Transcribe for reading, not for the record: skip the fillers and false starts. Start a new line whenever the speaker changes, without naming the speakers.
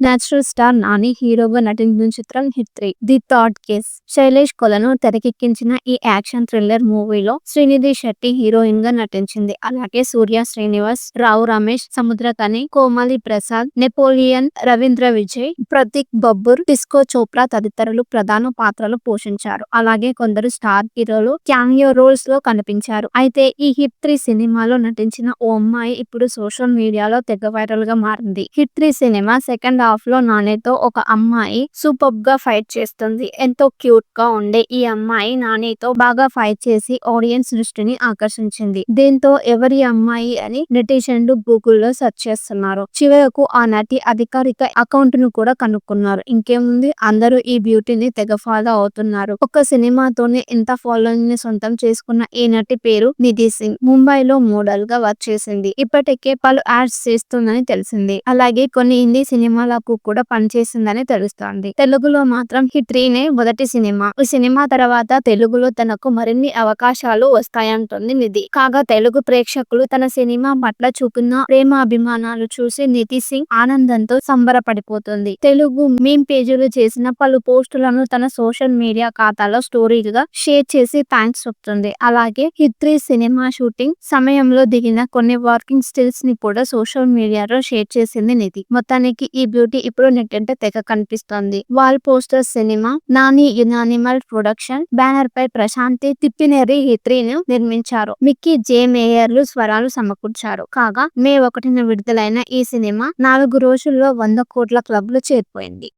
Natural star Nani హీరోగా నటించిన చిత్రం hit 3 the third case. Shailesh కొలను తెరకెక్కించిన ఈ యాక్షన్ థ్రిల్లర్ మూవీలో శ్రీనిధి శెట్టి హీరోయిన్ గా నటించింది. అలాగే సూర్య, శ్రీనివాస్, రావు రమేష్, సముద్రకని, కోమలి ప్రసాద్, నెపోలియన్, రవీంద్ర విజయ్, ప్రతీక్ బబ్బూర్, టిస్కో చోప్రా తదితరులు ప్రధాన పాత్రలు పోషించారు. అలాగే కొందరు స్టార్ హీరోలు క్యామియో రోల్స్ లో కనిపించారు. అయితే ఈ హిట్ 3 సినిమాలో నటించిన ఓ అమ్మాయి ఇప్పుడు సోషల్ మీడియాలో తెగ వైరల్ గా మారింది. హిట్ 3 సినిమా సెకండ్ హాఫ్ లో నానితో ఒక అమ్మాయి సూపర్ గా ఫైట్ చేస్తుంది. ఎంతో క్యూట్ గా ఉండే ఈ అమ్మాయి నానితో బాగా ఫైట్ చేసి ఆడియన్స్ దృష్టిని ఆకర్షించింది. దీంతో ఎవరి అమ్మాయి అని నెటిజన్లు గూగుల్లో సెర్చ్ చేస్తున్నారు. చివరకు ఆ నటి అధికారిక అకౌంట్ ను కూడా కనుక్కున్నారు. ఇంకేముంది, అందరూ ఈ బ్యూటీని తెగ ఫాలో అవుతున్నారు. ఒక సినిమాతోనే ఇంత ఫాలోయింగ్ ని సొంతం చేసుకున్న ఈ నటి పేరు నిధి సింగ్. ముంబైలో మోడల్ గా వర్క్ చేసింది. ఇప్పటికే పలు యాడ్స్ చేస్తుందని తెలిసింది. అలాగే కొన్ని హిందీ సినిమాలకు కూడా పనిచేసిందని తెలుస్తోంది. తెలుగులో మాత్రం హిట్ 3 నే మొదటి సినిమా. ఈ సినిమా తర్వాత తెలుగులో తనకు మరిన్ని అవకాశాలు వస్తాయంటోంది నిధి. కాగా తెలుగు ప్రేక్షకులు తన సినిమా పట్ల చూపిన ప్రేమాభిమానాలు చూసి నిధి సింగ్ ఆనందంతో సంబరపడిపోతుంది. తెలుగు మీమ్ పేజీలు చేసిన పలు పోస్టులను తన సోషల్ మీడియా ఖాతాలో స్టోరీలుగా షేర్ చేసి థాంక్స్ చెప్తుంది. అలాగే హిట్ 3 సినిమా షూటింగ్ సమయంలో దిగిన కొన్ని వర్కింగ్ స్టిల్స్ ని కూడా సోషల్ మీడియాలో షేర్ చేసింది నిధి. మొత్తానికి ఈ బ్యూటీ ఇప్పుడు నెట్టింట తెగ కనిపిస్తోంది. Wall Poster Cinema Nani Unanimous production banner పై ప్రశాంతి తిప్పినేరి హిట్ 3 ను నిర్మించారు. మిక్కీ జే మేయర్లు స్వరాలు సమకూర్చారు. కాగా మే 1న విడుదలైన ఈ సినిమా 4 రోజుల్లో 100 కోట్ల క్లబ్ లో చేరిపోయింది.